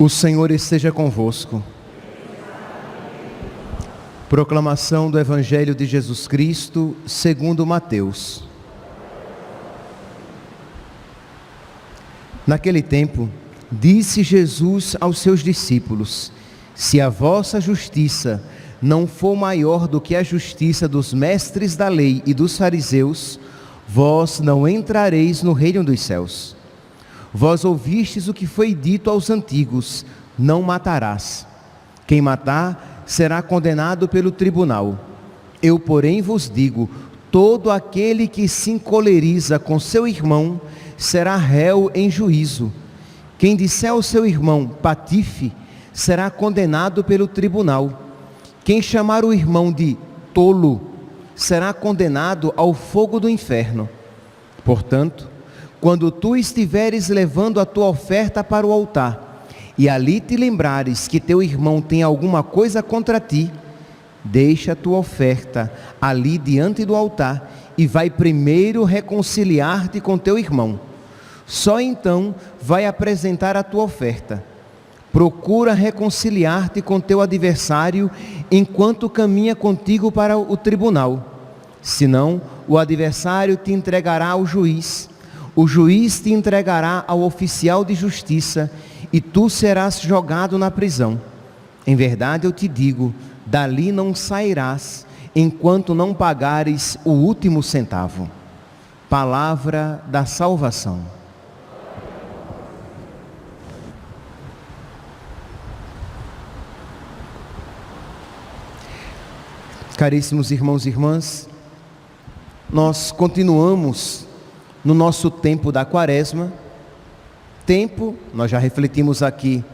O Senhor esteja convosco. Proclamação do Evangelho de Jesus Cristo, segundo Mateus. Naquele tempo, disse Jesus aos seus discípulos: se a vossa justiça não for maior do que a justiça dos mestres da lei e dos fariseus, vós não entrareis no reino dos céus. Vós ouvistes o que foi dito aos antigos: não matarás. Quem matar será condenado pelo tribunal. Eu, porém, vos digo: todo aquele que se encoleriza com seu irmão será réu em juízo. Quem disser ao seu irmão patife será condenado pelo tribunal. Quem chamar o irmão de tolo será condenado ao fogo do inferno. Portanto, quando tu estiveres levando a tua oferta para o altar, e ali te lembrares que teu irmão tem alguma coisa contra ti, deixa a tua oferta ali diante do altar, e vai primeiro reconciliar-te com teu irmão. Só então vai apresentar a tua oferta. Procura reconciliar-te com teu adversário, enquanto caminha contigo para o tribunal. Senão, o adversário te entregará ao juiz. O juiz te entregará ao oficial de justiça, e tu serás jogado na prisão. Em verdade eu te digo, dali não sairás, enquanto não pagares o último centavo. Palavra da salvação. Caríssimos irmãos e irmãs, nós continuamos no nosso tempo da Quaresma. Tempo, nós já refletimos aqui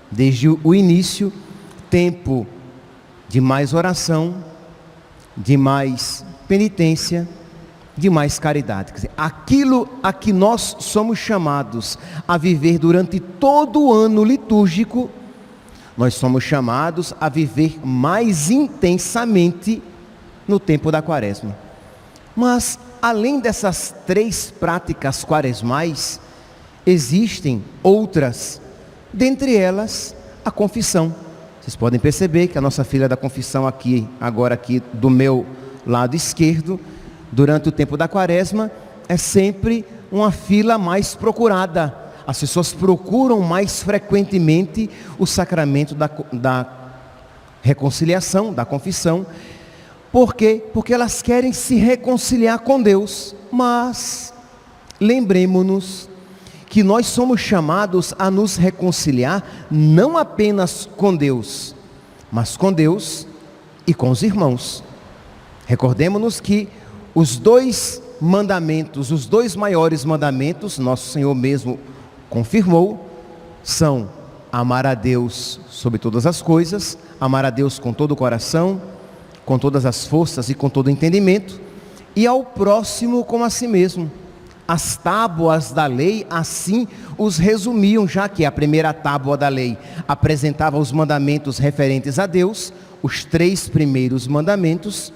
desde o início, tempo de mais oração, de mais penitência, de mais caridade. Quer dizer, aquilo a que nós somos chamados a viver durante todo o ano litúrgico, nós somos chamados a viver mais intensamente no tempo da Quaresma. Mas, além dessas três práticas quaresmais, existem outras, dentre elas a confissão. Vocês podem perceber que a nossa fila da confissão agora aqui do meu lado esquerdo, durante o tempo da Quaresma, é sempre uma fila mais procurada. As pessoas procuram mais frequentemente o sacramento da reconciliação, da confissão. Por quê? Porque elas querem se reconciliar com Deus. Mas lembremos-nos que nós somos chamados a nos reconciliar não apenas com Deus, mas com Deus e com os irmãos. Recordemos-nos que os dois mandamentos, os dois maiores mandamentos, nosso Senhor mesmo confirmou, são amar a Deus sobre todas as coisas, amar a Deus com todo o coração, com todas as forças e com todo o entendimento, e ao próximo como a si mesmo. As tábuas da lei assim os resumiam, já que a primeira tábua da lei apresentava os mandamentos referentes a Deus, os 3 primeiros mandamentos,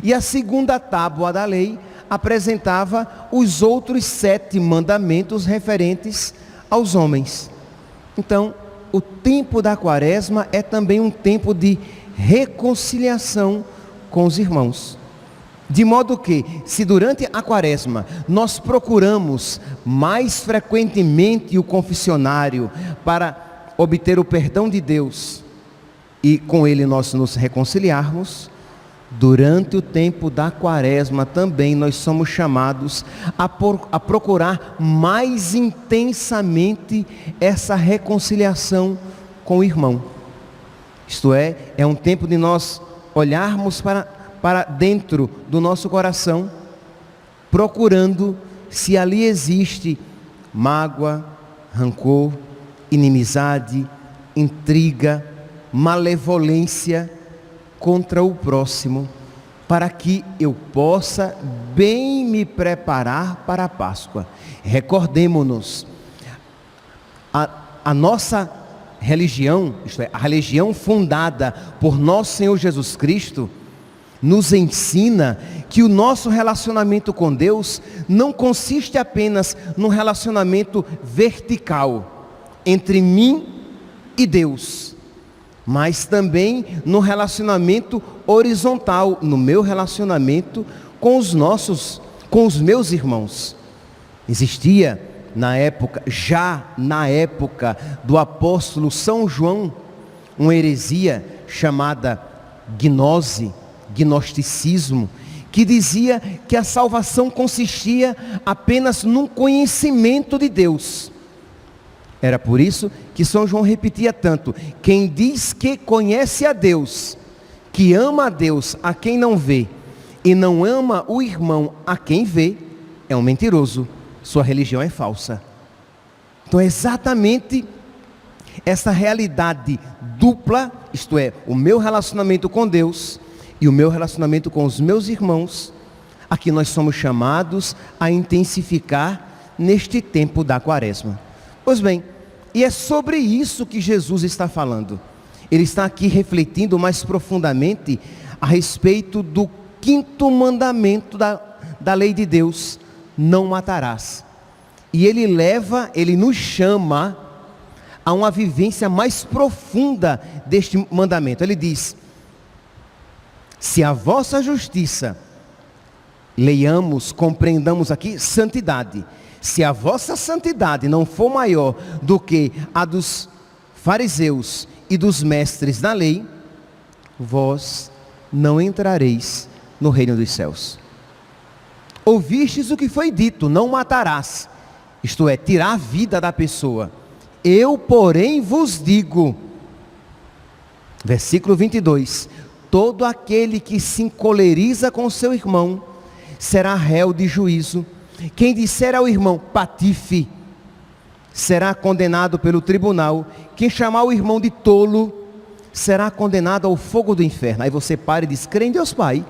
e a segunda tábua da lei apresentava os outros 7 mandamentos referentes aos homens. Então, o tempo da Quaresma é também um tempo de reconciliação com os irmãos. De modo que, se durante a Quaresma nós procuramos mais frequentemente o confessionário para obter o perdão de Deus e com ele nós nos reconciliarmos, durante o tempo da Quaresma também nós somos chamados a procurar mais intensamente essa reconciliação com o irmão. Isto é um tempo de nós olharmos para dentro do nosso coração, procurando se ali existe mágoa, rancor, inimizade, intriga, malevolência contra o próximo, para que eu possa bem me preparar para a Páscoa. Recordemo-nos, A nossa religião, isto é, a religião fundada por nosso Senhor Jesus Cristo, nos ensina que o nosso relacionamento com Deus não consiste apenas num relacionamento vertical entre mim e Deus, mas também no relacionamento horizontal, no meu relacionamento com os meus irmãos. Existia já na época do apóstolo São João, uma heresia chamada gnosticismo, que dizia que a salvação consistia apenas num conhecimento de Deus. Era por isso que São João repetia tanto: quem diz que conhece a Deus, que ama a Deus a quem não vê, e não ama o irmão a quem vê, é um mentiroso, sua religião é falsa. Então é exatamente essa realidade dupla, isto é, o meu relacionamento com Deus e o meu relacionamento com os meus irmãos, a que nós somos chamados a intensificar neste tempo da Quaresma. Pois bem, e é sobre isso que Jesus está falando. Ele está aqui refletindo mais profundamente a respeito do 5º mandamento da lei de Deus: não matarás. E ele nos chama a uma vivência mais profunda deste mandamento. Ele diz: se a vossa justiça, leiamos, compreendamos aqui, santidade, se a vossa santidade não for maior do que a dos fariseus e dos mestres da lei, vós não entrareis no reino dos céus. Ouvistes o que foi dito: não matarás, isto é, tirar a vida da pessoa. Eu, porém, vos digo, versículo 22, todo aquele que se encoleriza com seu irmão será réu de juízo. Quem disser ao irmão patife será condenado pelo tribunal. Quem chamar o irmão de tolo será condenado ao fogo do inferno. Aí você para e diz: crê em Deus Pai.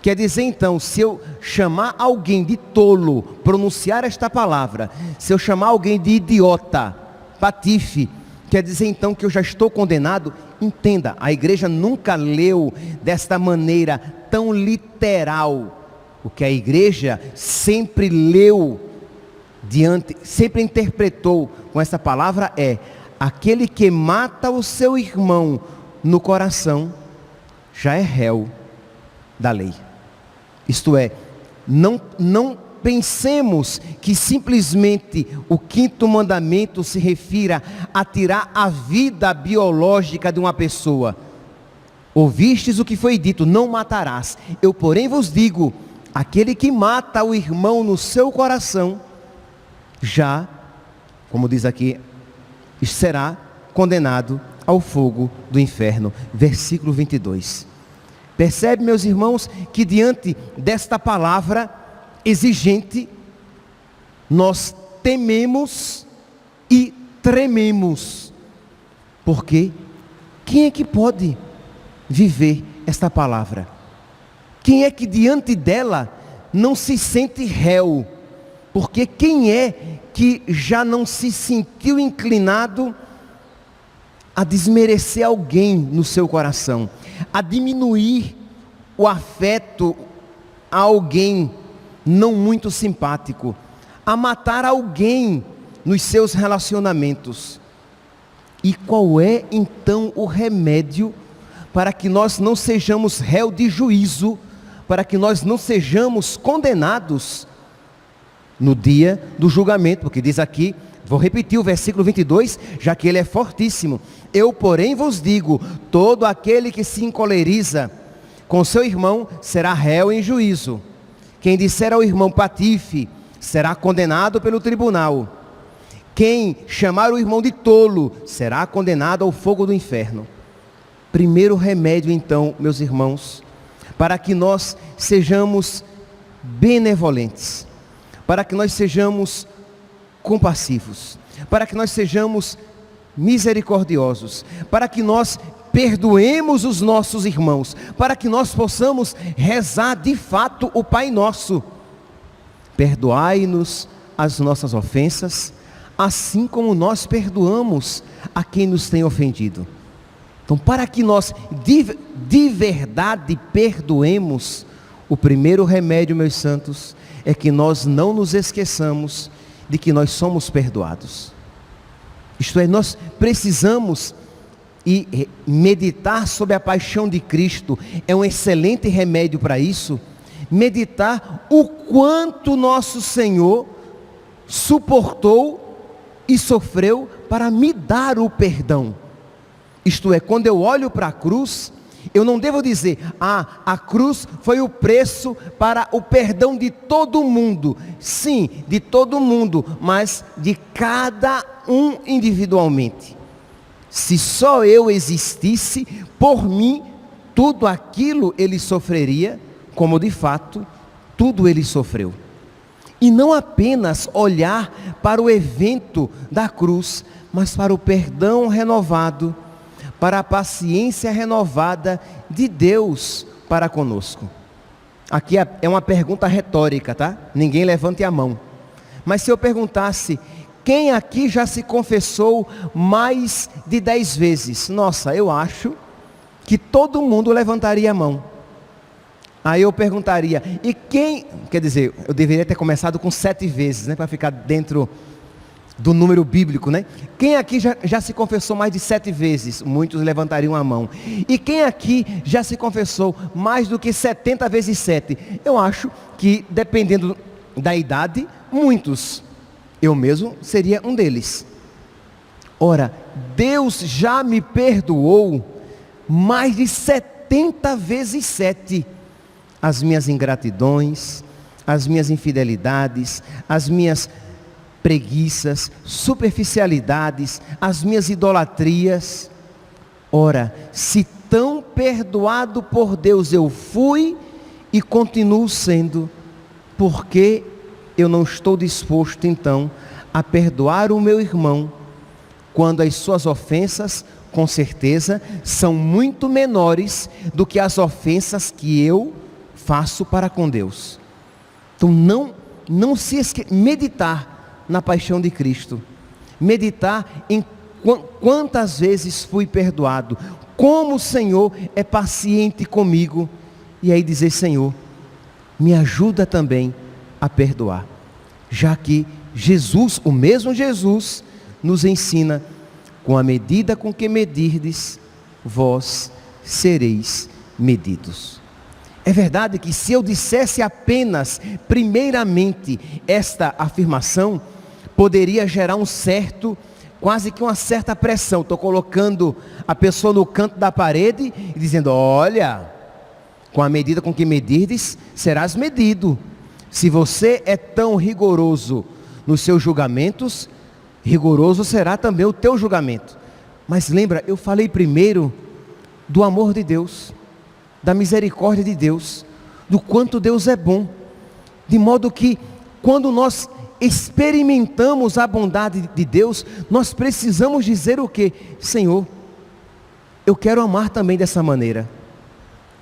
Quer dizer então, se eu chamar alguém de tolo, pronunciar esta palavra, se eu chamar alguém de idiota, patife, quer dizer então que eu já estou condenado? Entenda, a igreja nunca leu desta maneira tão literal. O que a igreja sempre leu sempre interpretou com essa palavra é: aquele que mata o seu irmão no coração já é réu da lei. Isto é, não pensemos que simplesmente o 5º mandamento se refira a tirar a vida biológica de uma pessoa. Ouvistes o que foi dito: não matarás. Eu, porém, vos digo, aquele que mata o irmão no seu coração, já, como diz aqui, será condenado ao fogo do inferno. Versículo 22. Percebe, meus irmãos, que diante desta palavra exigente, nós tememos e trememos. Porque quem é que pode viver esta palavra? Quem é que diante dela não se sente réu? Porque quem é que já não se sentiu inclinado a desmerecer alguém no seu coração, a diminuir o afeto a alguém não muito simpático, a matar alguém nos seus relacionamentos? E qual é então o remédio para que nós não sejamos réu de juízo, para que nós não sejamos condenados no dia do julgamento? Porque diz aqui, vou repetir o versículo 22, já que ele é fortíssimo: eu, porém, vos digo, todo aquele que se encoleriza com seu irmão será réu em juízo. Quem disser ao irmão patife será condenado pelo tribunal. Quem chamar o irmão de tolo será condenado ao fogo do inferno. Primeiro remédio, então, meus irmãos, para que nós sejamos benevolentes, para que nós sejamos compassivos, para que nós sejamos misericordiosos, para que nós perdoemos os nossos irmãos, para que nós possamos rezar de fato o Pai Nosso: perdoai-nos as nossas ofensas, assim como nós perdoamos a quem nos tem ofendido. Então, para que nós de verdade perdoemos, o primeiro remédio, meus santos, é que nós não nos esqueçamos de que nós somos perdoados. Isto é, nós precisamos meditar sobre a paixão de Cristo. É um excelente remédio para isso. Meditar o quanto nosso Senhor suportou e sofreu para me dar o perdão. Isto é, quando eu olho para a cruz, eu não devo dizer, a cruz foi o preço para o perdão de todo mundo. Sim, de todo mundo, mas de cada um individualmente. Se só eu existisse, por mim, tudo aquilo ele sofreria, como de fato, tudo ele sofreu. E não apenas olhar para o evento da cruz, mas para o perdão renovado, para a paciência renovada de Deus para conosco. Aqui é uma pergunta retórica, tá? Ninguém levante a mão. Mas se eu perguntasse, quem aqui já se confessou mais de 10 vezes? Nossa, eu acho que todo mundo levantaria a mão. Aí eu perguntaria, e quem... Quer dizer, eu deveria ter começado com 7 vezes, né? Para ficar dentro do número bíblico, né? Quem aqui já se confessou mais de 7 vezes? Muitos levantariam a mão. E quem aqui já se confessou mais do que 70 vezes 7? Eu acho que, dependendo da idade, muitos. Eu mesmo seria um deles. Ora, Deus já me perdoou mais de 70 vezes 7. As minhas ingratidões, as minhas infidelidades, as minhas preguiças, superficialidades, as minhas idolatrias. Ora, se tão perdoado por Deus eu fui e continuo sendo, por que eu não estou disposto então a perdoar o meu irmão, quando as suas ofensas, com certeza, são muito menores do que as ofensas que eu faço para com Deus? Então não se esqueça, meditar na paixão de Cristo, meditar em quantas vezes fui perdoado, como o Senhor é paciente comigo, e aí dizer, Senhor, me ajuda também a perdoar, já que Jesus, o mesmo Jesus, nos ensina, com a medida com que medirdes, vós sereis medidos. É verdade que se eu dissesse apenas, primeiramente, esta afirmação, poderia gerar quase que uma certa pressão. Estou colocando a pessoa no canto da parede e dizendo, olha, com a medida com que medirdes, serás medido. Se você é tão rigoroso nos seus julgamentos, rigoroso será também o teu julgamento. Mas lembra, eu falei primeiro do amor de Deus, da misericórdia de Deus, do quanto Deus é bom, de modo que quando nós experimentamos a bondade de Deus, nós precisamos dizer o quê? Senhor, eu quero amar também dessa maneira,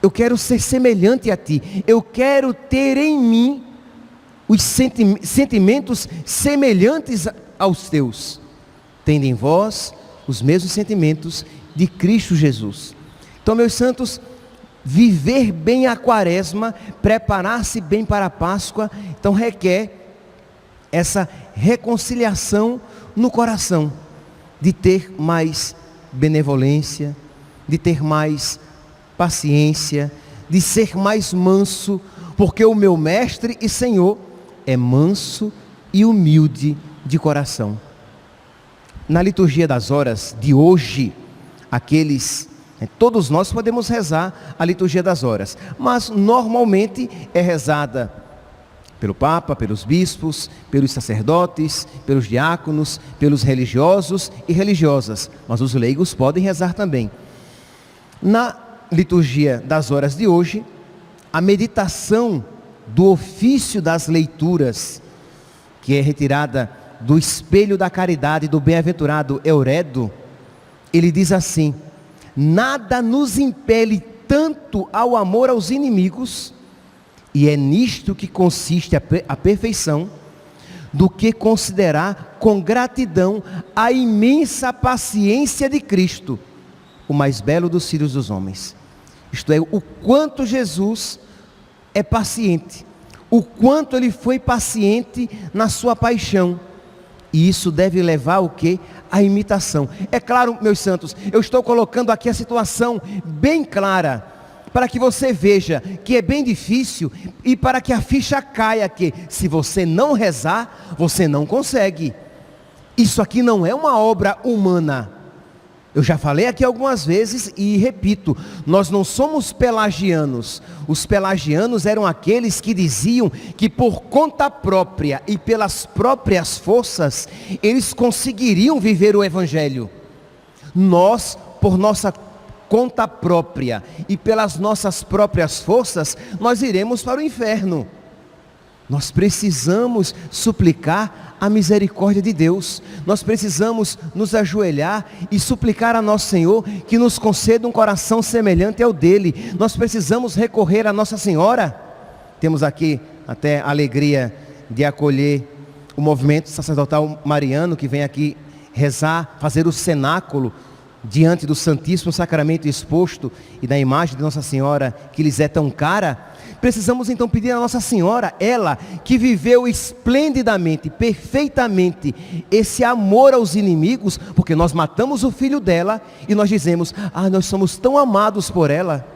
eu quero ser semelhante a Ti, eu quero ter em mim os sentimentos semelhantes aos Teus, tendo em vós os mesmos sentimentos de Cristo Jesus. Então, meus santos, viver bem a quaresma, preparar-se bem para a Páscoa, então requer essa reconciliação no coração, de ter mais benevolência, de ter mais paciência, de ser mais manso, porque o meu mestre e Senhor é manso e humilde de coração. Na liturgia das horas de hoje, todos nós podemos rezar a liturgia das horas, mas normalmente é rezada pelo Papa, pelos bispos, pelos sacerdotes, pelos diáconos, pelos religiosos e religiosas, mas os leigos podem rezar também. Na liturgia das horas de hoje, a meditação do ofício das leituras, que é retirada do espelho da caridade do bem-aventurado Euredo, ele diz assim: nada nos impele tanto ao amor aos inimigos, e é nisto que consiste a perfeição, do que considerar com gratidão a imensa paciência de Cristo, o mais belo dos filhos dos homens. Isto é, o quanto Jesus é paciente, o quanto ele foi paciente na sua paixão. E isso deve levar o quê? A imitação. É claro, meus santos, eu estou colocando aqui a situação bem clara, para que você veja que é bem difícil e para que a ficha caia que se você não rezar, você não consegue. Isso aqui não é uma obra humana. Eu já falei aqui algumas vezes e repito, nós não somos pelagianos. Os pelagianos eram aqueles que diziam que por conta própria e pelas próprias forças, eles conseguiriam viver o Evangelho. Nós, por nossa conta própria e pelas nossas próprias forças, nós iremos para o inferno. Nós precisamos suplicar a misericórdia de Deus. Nós precisamos nos ajoelhar e suplicar a nosso Senhor que nos conceda um coração semelhante ao dele. Nós precisamos recorrer a Nossa Senhora. Temos aqui até a alegria de acolher o movimento sacerdotal mariano que vem aqui rezar, fazer o cenáculo diante do Santíssimo Sacramento exposto e da imagem de Nossa Senhora que lhes é tão cara. Precisamos então pedir a Nossa Senhora, ela que viveu esplendidamente, perfeitamente esse amor aos inimigos, porque nós matamos o filho dela e nós dizemos, nós somos tão amados por ela.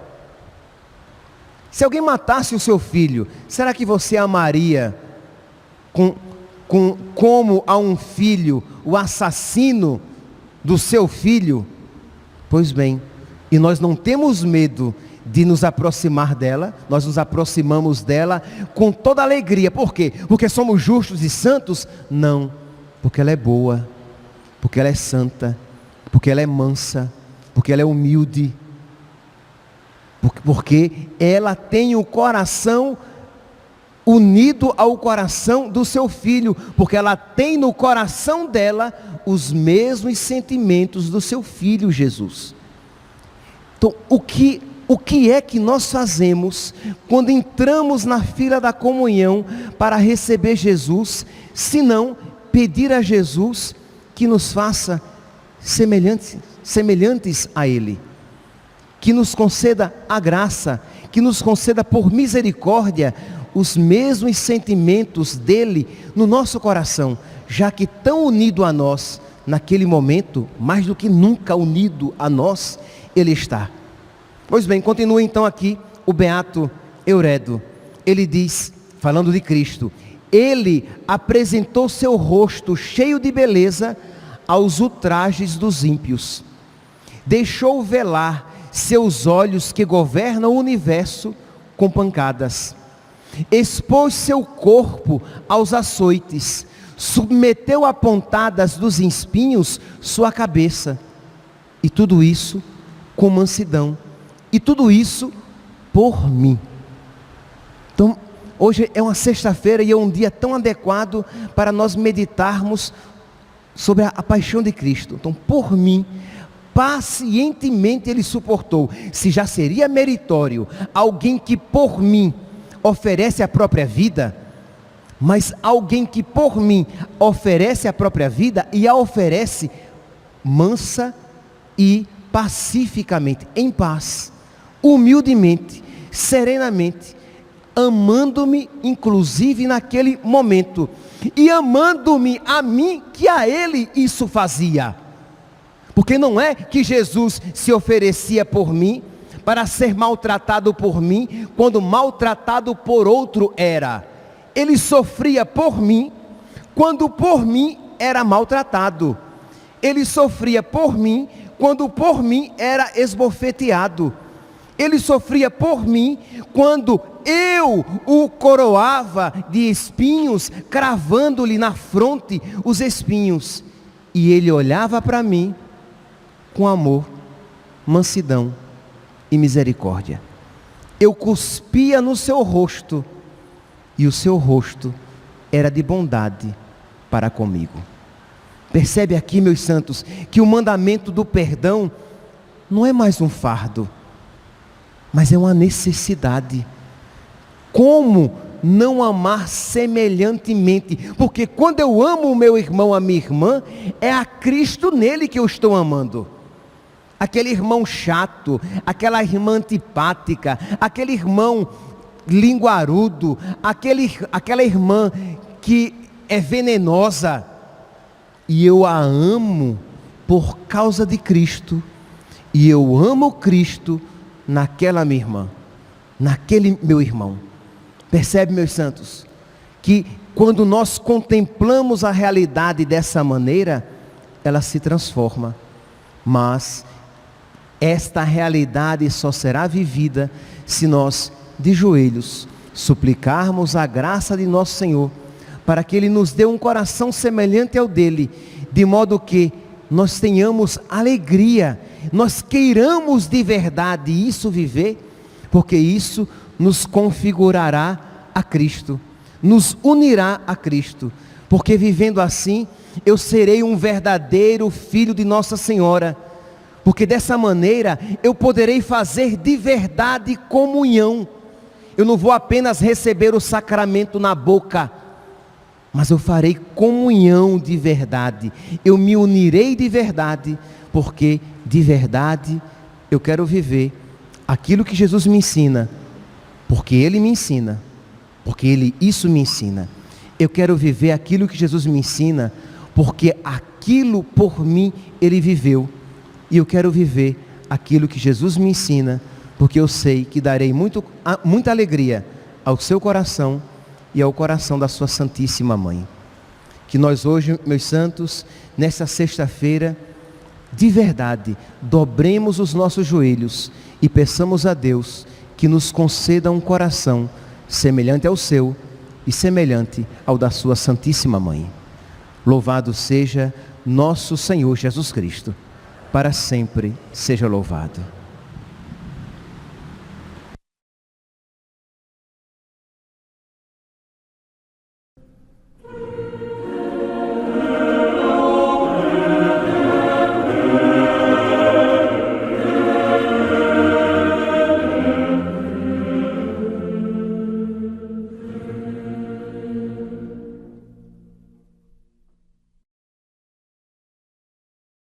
Se alguém matasse o seu filho, será que você amaria como a um filho, o assassino do seu filho? Pois bem, e nós não temos medo de nos aproximar dela, nós nos aproximamos dela com toda alegria. Por quê? Porque somos justos e santos? Não, porque ela é boa, porque ela é santa, porque ela é mansa, porque ela é humilde, porque ela tem o coração unido ao coração do seu filho, porque ela tem no coração dela os mesmos sentimentos do seu filho Jesus. Então, o que é que nós fazemos quando entramos na fila da comunhão para receber Jesus, se não pedir a Jesus que nos faça semelhantes a Ele, que nos conceda a graça, que nos conceda por misericórdia os mesmos sentimentos dele no nosso coração, já que tão unido a nós, naquele momento, mais do que nunca unido a nós, ele está. Pois bem, continua então aqui o beato Euredo. Ele diz, falando de Cristo, ele apresentou seu rosto cheio de beleza aos ultrajes dos ímpios. Deixou velar seus olhos que governam o universo com pancadas. Expôs seu corpo aos açoites, submeteu a pontadas dos espinhos sua cabeça, e tudo isso com mansidão, e tudo isso por mim. Então, hoje é uma sexta-feira e é um dia tão adequado para nós meditarmos sobre a paixão de Cristo. Então, por mim, pacientemente ele suportou. Se já seria meritório alguém que por mim oferece a própria vida, mas alguém que por mim oferece a própria vida e a oferece mansa e pacificamente, em paz, humildemente, serenamente, amando-me inclusive naquele momento, e amando-me a mim que a ele isso fazia. Porque não é que Jesus se oferecia por mim para ser maltratado por mim, quando maltratado por outro era. Ele sofria por mim, quando por mim era maltratado. Ele sofria por mim, quando por mim era esbofeteado. Ele sofria por mim, quando eu o coroava de espinhos, cravando-lhe na fronte os espinhos. E ele olhava para mim com amor, mansidão e misericórdia. Eu cuspia no seu rosto, e o seu rosto era de bondade para comigo. Percebe aqui, meus santos, que o mandamento do perdão não é mais um fardo, mas é uma necessidade. Como não amar semelhantemente, porque quando eu amo o meu irmão, a minha irmã, é a Cristo nele que eu estou amando. Aquele irmão chato, aquela irmã antipática, aquele irmão linguarudo, aquela irmã que é venenosa, e eu a amo por causa de Cristo, e eu amo Cristo naquela minha irmã, naquele meu irmão. Percebe, meus santos, que quando nós contemplamos a realidade dessa maneira, ela se transforma, mas esta realidade só será vivida se nós, de joelhos, suplicarmos a graça de nosso Senhor, para que Ele nos dê um coração semelhante ao dele, de modo que nós tenhamos alegria, nós queiramos de verdade isso viver, porque isso nos configurará a Cristo, nos unirá a Cristo, porque vivendo assim, eu serei um verdadeiro filho de Nossa Senhora, porque dessa maneira eu poderei fazer de verdade comunhão. Eu não vou apenas receber o sacramento na boca, mas eu farei comunhão de verdade, eu me unirei de verdade, porque de verdade eu quero viver aquilo que Jesus me ensina, porque Ele me ensina, porque isso me ensina. Eu quero viver aquilo que Jesus me ensina, porque aquilo por mim Ele viveu, e eu quero viver aquilo que Jesus me ensina, porque eu sei que darei muita alegria ao seu coração e ao coração da sua Santíssima Mãe. Que nós hoje, meus santos, nesta sexta-feira, de verdade, dobremos os nossos joelhos e peçamos a Deus que nos conceda um coração semelhante ao seu e semelhante ao da sua Santíssima Mãe. Louvado seja nosso Senhor Jesus Cristo. Para sempre seja louvado.